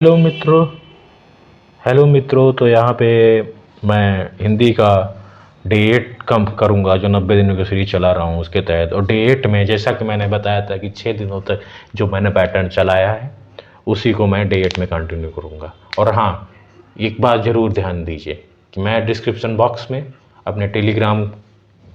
Hello मित्रों। तो यहाँ पे मैं हिंदी का डे 8 कम करूँगा, जो 90 दिनों की सीरीज चला रहा हूँ उसके तहत। और डे 8 में जैसा कि मैंने बताया था कि 6 दिनों तक जो मैंने पैटर्न चलाया है उसी को मैं डे 8 में कंटिन्यू करूँगा। और हाँ, एक बात ज़रूर ध्यान दीजिए कि मैं डिस्क्रिप्शन बॉक्स में अपने टेलीग्राम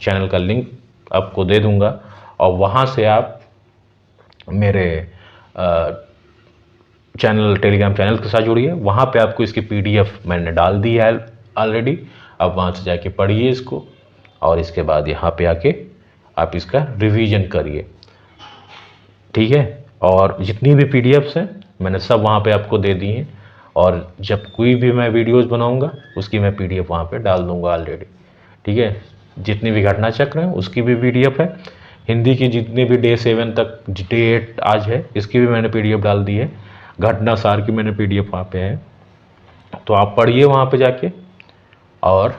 चैनल का लिंक आपको दे दूँगा, और वहाँ से आप मेरे टेलीग्राम चैनल के साथ जुड़िए। वहाँ पे आपको इसकी पीडीएफ मैंने डाल दी है ऑलरेडी। आप वहाँ से जाके पढ़िए इसको, और इसके बाद यहाँ पे आके आप इसका रिवीजन करिए, ठीक है। और जितनी भी पीडीएफ्स हैं मैंने सब वहाँ पे आपको दे दी हैं, और जब कोई भी मैं वीडियोज़ बनाऊँगा उसकी मैं पीडीएफ वहाँ पे डाल दूँगा ऑलरेडी, ठीक है। जितनी भी घटना चक्र हैं उसकी भी पीडीएफ है। हिंदी की जितने भी डे 7 तक, डे 8 आज है, इसकी भी मैंने पीडीएफ डाल दी है। घटना सार की मैंने पीडीएफ वहाँ पे है, तो आप पढ़िए वहाँ पे जाके, और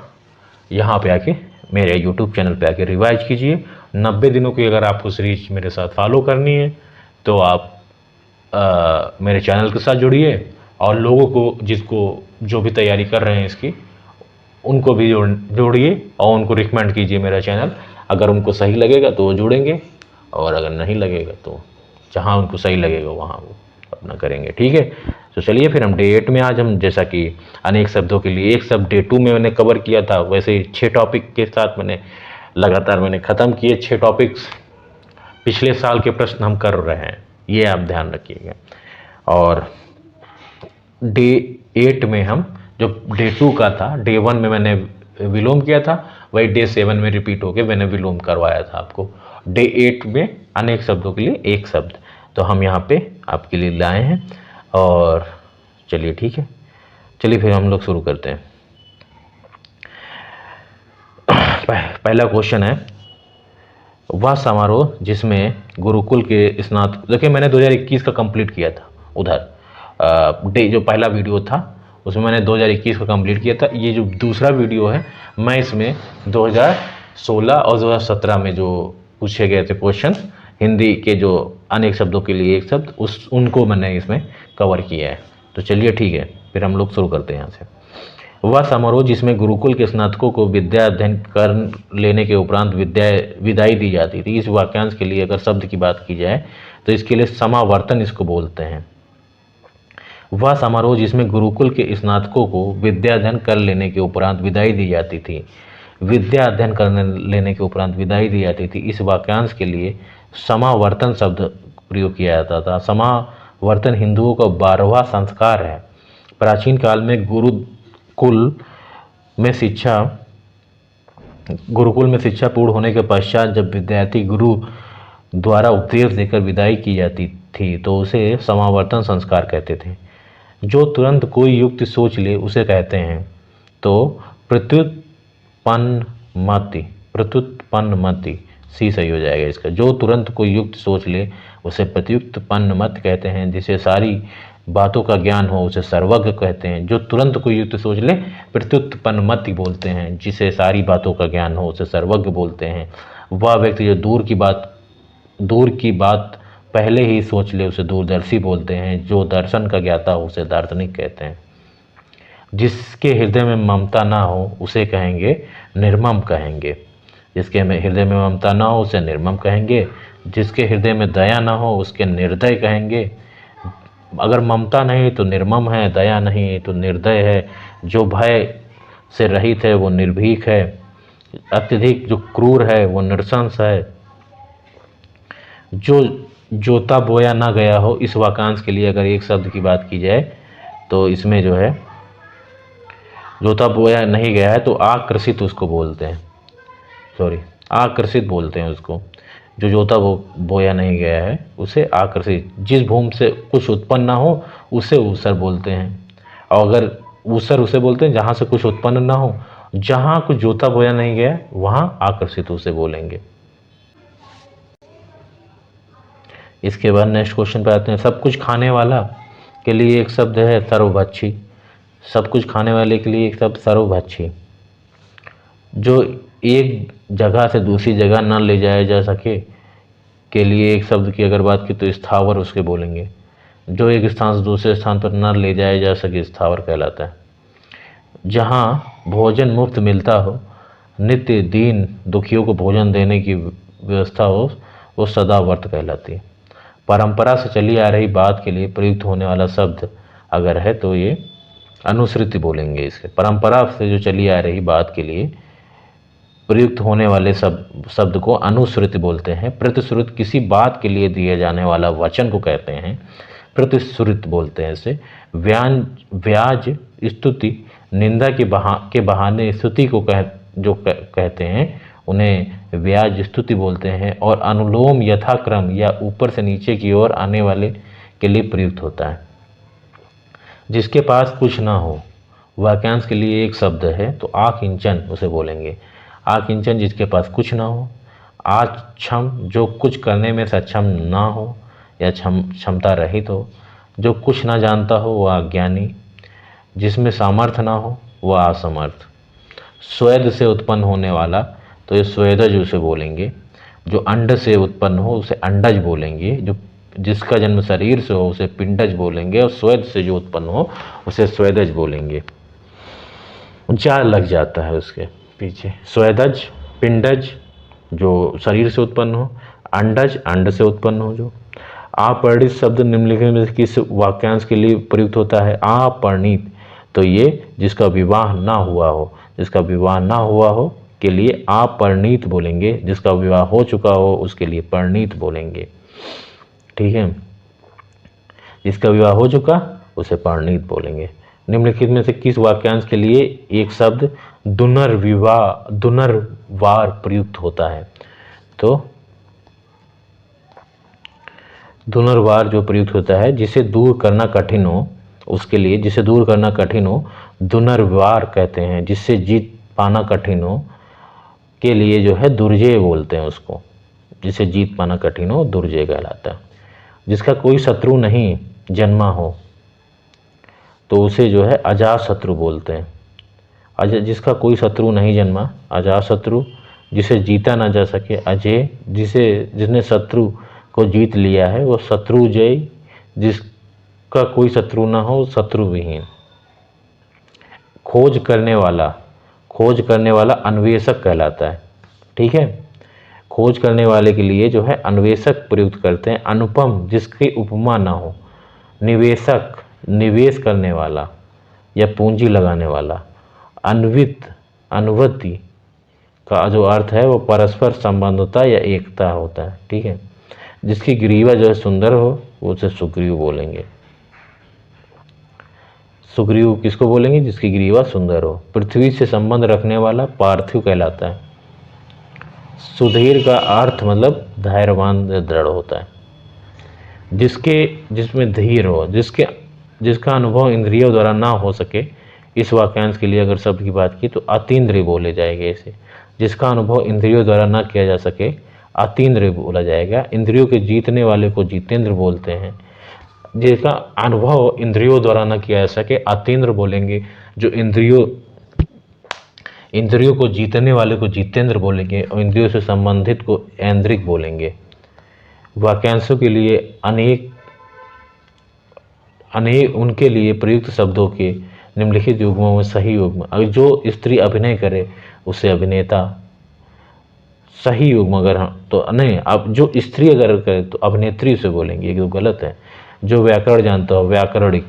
यहाँ पे आके मेरे यूट्यूब चैनल पे आके रिवाइज कीजिए। 90 दिनों की अगर आपको सीरीज मेरे साथ फॉलो करनी है तो आप मेरे चैनल के साथ जुड़िए, और लोगों को जिसको जो भी तैयारी कर रहे हैं इसकी उनको भी जोड़िए और उनको रिकमेंड कीजिए मेरा चैनल। अगर उनको सही लगेगा तो वो जुड़ेंगे, और अगर नहीं लगेगा तो जहाँ उनको सही लगेगा वहाँ वो अपना करेंगे, ठीक है। तो चलिए फिर हम डे 8 में आज हम, जैसा कि अनेक शब्दों के लिए एक शब्द डे 2 में मैंने कवर किया था, वैसे ही 6 टॉपिक के साथ मैंने लगातार ख़त्म किए 6 टॉपिक्स। पिछले साल के प्रश्न हम कर रहे हैं, ये आप ध्यान रखिएगा। और डे 8 में हम, जो डे 2 का था, डे 1 में मैंने विलोम किया था, वही डे 7 में रिपीट होके मैंने विलोम करवाया था आपको। डे 8 में अनेक शब्दों के लिए एक शब्द, तो हम यहाँ पे आपके लिए लाए हैं। और चलिए ठीक है, चलिए फिर हम लोग शुरू करते हैं। पहला क्वेश्चन है, वह समारोह जिसमें गुरुकुल के स्नातक, देखिए मैंने 2021 का कंप्लीट किया था उधर, डे जो पहला वीडियो था उसमें मैंने 2021 का कंप्लीट किया था। ये जो दूसरा वीडियो है मैं इसमें 2016 और 2017 में जो पूछे गए थे क्वेश्चन हिंदी के, जो अनेक शब्दों के लिए एक शब्द, उनको मैंने इसमें कवर किया है। तो चलिए ठीक है, फिर हम लोग शुरू करते हैं यहाँ से। वह समारोह जिसमें गुरुकुल के स्नातकों को विद्या अध्ययन कर लेने के उपरांत विदाई दी जाती थी। इस वाक्यांश के लिए अगर शब्द की बात की जाए तो इसके लिए समावर्तन इसको बोलते हैं। वह समारोह जिसमें गुरुकुल के स्नातकों को विद्या अध्ययन कर लेने के उपरांत विदाई दी जाती थी, विद्या अध्ययन करने लेने के उपरांत विदाई दी जाती थी, इस वाक्यांश के लिए समावर्तन शब्द प्रयोग किया जाता था। समावर्तन हिंदुओं का 12वां संस्कार है। प्राचीन काल में गुरुकुल में शिक्षा पूर्ण होने के पश्चात जब विद्यार्थी गुरु द्वारा उपदेश देकर विदाई की जाती थी तो उसे समावर्तन संस्कार कहते थे। जो तुरंत कोई युक्ति सोच ले उसे कहते हैं तो प्रत्युत्पन्नमति सी सही हो जाएगा इसका। जो तुरंत कोई युक्ति सोच ले उसे प्रत्युत्पन्नमत कहते हैं। जिसे सारी बातों का ज्ञान हो उसे सर्वज्ञ कहते हैं। जो तुरंत कोई युक्ति सोच ले प्रत्युत्पन्नमति बोलते हैं। जिसे सारी बातों का ज्ञान हो उसे सर्वज्ञ बोलते हैं। वह व्यक्ति जो दूर की बात पहले ही सोच ले उसे दूरदर्शी बोलते हैं। जो दर्शन का ज्ञाता हो उसे दार्शनिक कहते हैं। जिसके हृदय में ममता ना हो उसे कहेंगे निर्मम कहेंगे। जिसके हृदय में ममता ना हो उसे निर्मम कहेंगे। जिसके हृदय में दया ना हो उसके निर्दय कहेंगे। अगर ममता नहीं तो निर्मम है, दया नहीं तो निर्दय है। जो भय से रहित है वो निर्भीक है। अत्यधिक जो क्रूर है वो नृशंस है। जो जोता बोया ना गया हो, इस वाक्यांश के लिए अगर एक शब्द की बात की जाए तो इसमें जो है जोता बोया नहीं गया है तो आकृषित उसको बोलते हैं, आकर्षित बोलते हैं उसको। जो जोता बोया नहीं गया है उसे आकर्षित। जिस भूमि से कुछ उत्पन्न ना हो उसे ऊसर बोलते हैं। और अगर ऊसर उसे बोलते हैं जहाँ से कुछ उत्पन्न ना हो। जहाँ कुछ जोता बोया नहीं गया वहाँ आकर्षित उसे बोलेंगे। इसके बाद नेक्स्ट क्वेश्चन पे आते हैं। सब कुछ खाने वाला के लिए एक शब्द है सर्वभक्षी। सब कुछ खाने वाले के लिए एक शब्द सर्वभक्षी। जो एक जगह से दूसरी जगह न ले जाया जा सके के लिए एक शब्द की अगर बात की तो स्थावर उसके बोलेंगे। जो एक स्थान से दूसरे स्थान पर न ले जाया जा सके स्थावर कहलाता है। जहाँ भोजन मुफ्त मिलता हो, नित्य दीन दुखियों को भोजन देने की व्यवस्था हो, वो सदाव्रत कहलाती है। परंपरा से चली आ रही बात के लिए प्रयुक्त होने वाला शब्द अगर है तो ये अनुश्रुति बोलेंगे। इसके परंपरा से जो चली आ रही बात के लिए प्रयुक्त होने वाले शब्द को अनुश्रुति बोलते हैं। प्रतिश्रुत किसी बात के लिए दिए जाने वाला वचन को कहते हैं, प्रतिश्रुत बोलते हैं इसे। व्याज स्तुति, निंदा के बहाने स्तुति को कहते हैं, उन्हें व्याज स्तुति बोलते हैं। और अनुलोम यथाक्रम या ऊपर से नीचे की ओर आने वाले के लिए प्रयुक्त होता है। जिसके पास कुछ ना हो, वाक्यांश के लिए एक शब्द है तो आकिंचन उसे बोलेंगे। आकिंचन जिसके पास कुछ ना हो। आक्षम जो कुछ करने में सक्षम ना हो या क्षमता रहित हो। जो कुछ ना जानता हो वह अज्ञानी। जिसमें सामर्थ्य ना हो वह असमर्थ। स्वेद से उत्पन्न होने वाला तो ये स्वेदज उसे बोलेंगे। जो अंड से उत्पन्न हो उसे अंडज बोलेंगे। जो जिसका जन्म शरीर से हो उसे पिंडज बोलेंगे। और स्वेद से जो उत्पन्न हो उसे स्वेदज बोलेंगे। जा लग जाता है उसके पीछे। स्वेदज, पिंडज जो शरीर से उत्पन्न हो, अंडज अंड से उत्पन्न हो। जो अपरिणित शब्द निम्नलिखित में किस वाक्यांश के लिए प्रयुक्त होता है? अपरिणित तो ये जिसका विवाह ना हुआ हो, जिसका विवाह ना हुआ हो के लिए अपरिणित बोलेंगे। जिसका विवाह हो चुका हो उसके लिए परिणीत बोलेंगे। ठीक है, जिसका विवाह हो चुका उसे परिणीत बोलेंगे। निम्नलिखित में से किस वाक्यांश के लिए एक शब्द दुनर्वार प्रयुक्त होता है? तो दुनर्वार जो प्रयुक्त होता है, जिसे दूर करना कठिन हो उसके लिए, जिसे दूर करना कठिन हो दुनर्वार कहते हैं। जिससे जीत पाना कठिन हो के लिए जो है दुर्जय बोलते हैं उसको। जिसे जीत पाना कठिन हो दुर्जय कहलाता है। जिसका कोई शत्रु नहीं जन्मा हो तो उसे जो है अजातशत्रु बोलते हैं। जिसका कोई शत्रु नहीं जन्मा, अजातशत्रु। जिसे जीता ना जा सके अजय। जिसने शत्रु को जीत लिया है वो शत्रुजय। जिसका कोई शत्रु ना हो शत्रुविहीन। खोज करने वाला अन्वेषक कहलाता है। ठीक है, खोज करने वाले के लिए जो है अन्वेषक प्रयुक्त करते हैं। अनुपम जिसकी उपमा ना हो। निवेशक निवेश करने वाला या पूंजी लगाने वाला। अनुवृत्ति का जो अर्थ है वो परस्पर संबंधता या एकता होता है। ठीक है, जिसकी ग्रीवा जो है सुंदर हो वो उसे सुग्रीव बोलेंगे। सुग्रीव किसको बोलेंगे? जिसकी ग्रीवा सुंदर हो। पृथ्वी से संबंध रखने वाला पार्थिव कहलाता है। सुधीर का अर्थ मतलब धैर्यवान दृढ़ होता है। जिसमें धीर हो, जिसका अनुभव इंद्रियों द्वारा ना हो सके। इस वाक्यांश के लिए अगर शब्द की बात की तो अतीन्द्रिय बोले जाएंगे इसे। जिसका अनुभव इंद्रियों द्वारा ना किया जा सके अतीन्द्रिय बोला जाएगा। इंद्रियों के जीतने वाले को जितेंद्र बोलते हैं। जिसका अनुभव इंद्रियों द्वारा ना किया जा सके अतीन्द्र बोलेंगे। जो इंद्रियों को जीतने वाले को जितेंद्र बोलेंगे और इंद्रियों से संबंधित को ऐन्द्रिक बोलेंगे। वाक्यांशों के लिए अनेक उनके लिए प्रयुक्त शब्दों के निम्नलिखित युग्मों में सही युग्म। अगर जो स्त्री अभिनय करे उसे अभिनेता। सही युग्म अगर तो नहीं, अब जो स्त्री अगर करे तो अभिनेत्री उसे बोलेंगे, ये तो गलत है। जो व्याकरण जानता हो व्याकरणिक।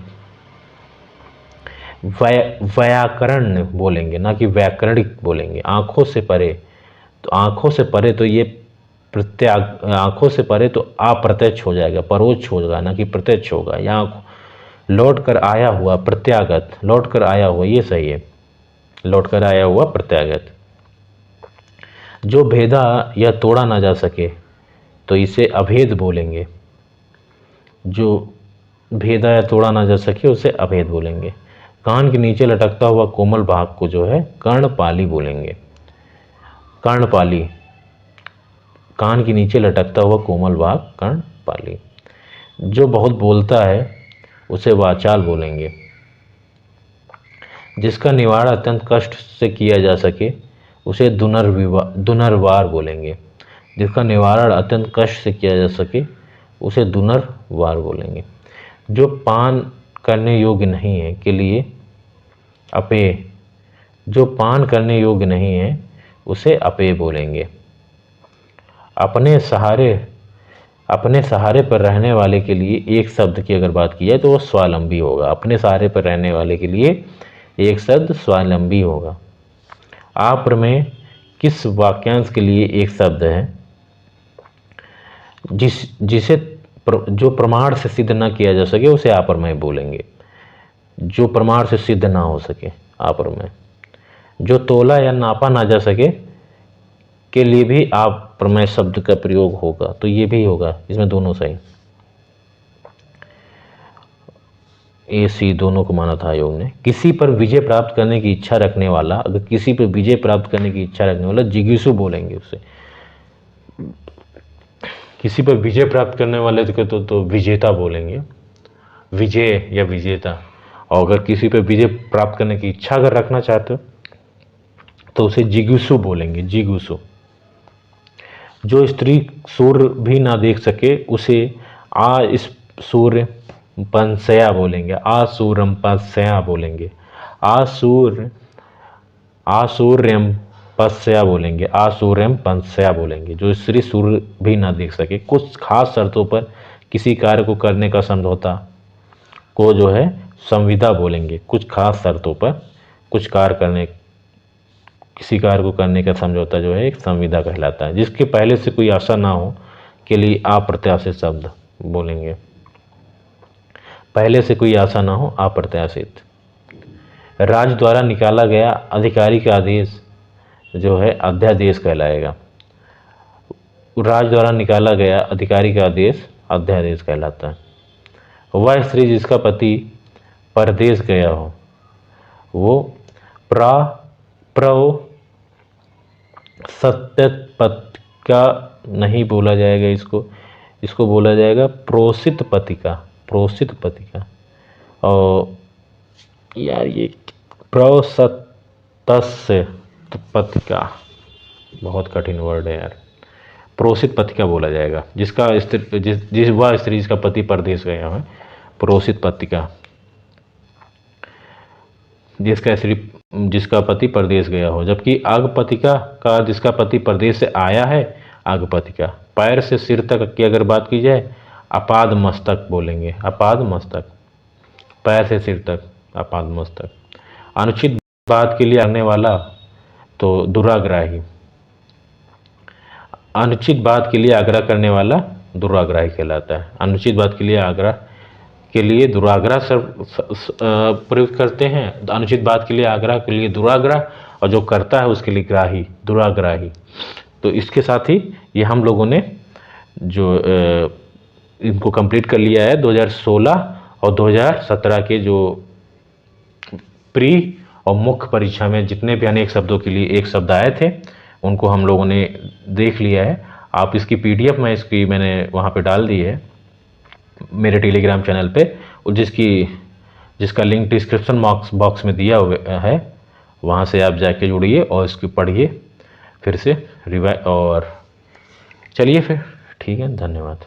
व्याकरण बोलेंगे ना कि व्याकरणिक बोलेंगे। आंखों से परे तो आंखों से परे तो ये आंखों से परे तो अप्रत्यक्ष हो जाएगा, परोक्ष होगा ना कि प्रत्यक्ष होगा। यहाँ लौट कर आया हुआ प्रत्यागत, लौट कर आया हुआ ये सही है, लौट कर आया हुआ प्रत्यागत। जो भेदा या तोड़ा ना जा सके तो इसे अभेद बोलेंगे। जो भेदा या तोड़ा ना जा सके उसे अभेद बोलेंगे। कान के नीचे लटकता हुआ कोमल भाग को जो है कर्णपाली बोलेंगे। कर्णपाली, कान के नीचे लटकता हुआ कोमल भाग कर्णपाली। जो बहुत बोलता है उसे वाचाल बोलेंगे। जिसका निवारण अत्यंत कष्ट से किया जा सके उसे दुनर्वार बोलेंगे। जिसका निवारण अत्यंत कष्ट से किया जा सके उसे दुनर्वार बोलेंगे। जो पान करने योग्य नहीं है के लिए अपेय, जो पान करने योग्य नहीं है उसे अपेय बोलेंगे। अपने सहारे पर रहने वाले के लिए एक शब्द की अगर बात की जाए तो वो स्वावलंबी होगा। अपने सहारे पर रहने वाले के लिए एक शब्द स्वावलंबी होगा। अप्रमेय किस वाक्यांश के लिए एक शब्द है जिसे जो प्रमाण से सिद्ध ना किया जा सके उसे अप्रमेय बोलेंगे। जो प्रमाण से सिद्ध ना हो सके अप्रमेय। जो तोला या नापा ना जा सके के लिए भी अप्रमेय शब्द का प्रयोग होगा, तो ये भी होगा, इसमें दोनों सही। ए सी दोनों को माना था आयोग ने। किसी पर विजय प्राप्त करने की इच्छा रखने वाला, अगर किसी पर विजय प्राप्त करने की इच्छा रखने वाला जिज्ञासु बोलेंगे उसे। किसी पर विजय प्राप्त करने वाले तो विजेता बोलेंगे, विजय या विजेता। और अगर किसी पर विजय प्राप्त करने की इच्छा अगर रखना चाहते हो तो उसे जिज्ञासु बोलेंगे, जिज्ञासु। जो स्त्री सूर्य भी ना देख सके उसे इस सूर्य पंसया बोलेंगे, आसूर्यम पंसया बोलेंगे, आसूर्यम पंसया बोलेंगे, आसूर्यम पंसया बोलेंगे। जो स्त्री सूर्य भी ना देख सके, कुछ खास शर्तों पर किसी कार्य को करने का समझौता को जो है संविदा बोलेंगे। कुछ खास शर्तों पर कुछ कार्य करने, किसी कार्य को करने का समझौता जो है एक संविदा कहलाता है। जिसके पहले से कोई आशा ना हो के लिए अप्रत्याशित शब्द बोलेंगे। पहले से कोई आशा ना हो, अप्रत्याशित। राज्य द्वारा निकाला गया अधिकारी का आदेश जो है अध्यादेश कहलाएगा। राज्य द्वारा निकाला गया अधिकारी का आदेश अध्यादेश कहलाता है। वह स्त्री जिसका पति परदेश गया हो वो सत्यपतिका नहीं बोला जाएगा, इसको बोला जाएगा प्रोसित पतिका, प्रोसित पतिका। और यार ये प्रोसतस्य पतिका बहुत कठिन वर्ड है यार। प्रोसित पतिका बोला जाएगा जिसका वह स्त्री जिसका पति परदेश गया है, प्रोसित पतिका। जिसका पति परदेश गया हो। जबकि अगपतिका का जिसका पति परदेश से आया है, अगपतिका। पैर से सिर तक की अगर बात की जाए अपाद मस्तक बोलेंगे, अपाद मस्तक। पैर से सिर तक, अपाद मस्तक। अनुचित बात के लिए आने वाला तो दुराग्राही। अनुचित बात के लिए आग्रह करने वाला दुराग्राही कहलाता है। अनुचित बात के लिए आग्रह के लिए दुराग्रह प्रयुक्त करते हैं। अनुचित बात के लिए आग्रह के लिए दुराग्रह, और जो करता है उसके लिए ग्राही, दुराग्राही। तो इसके साथ ही ये हम लोगों ने जो इनको कंप्लीट कर लिया है 2016 और 2017 के जो प्री और मुख्य परीक्षा में जितने भी अनेक शब्दों के लिए एक शब्द आए थे उनको हम लोगों ने देख लिया है। आप इसकी PDF मैंने वहाँ पे डाल दी है मेरे टेलीग्राम चैनल पे, और जिसका लिंक डिस्क्रिप्शन बॉक्स में दिया हुआ है। वहाँ से आप जाके जुड़िए और इसकी पढ़िए फिर से रिवाइज। और चलिए फिर ठीक है, धन्यवाद।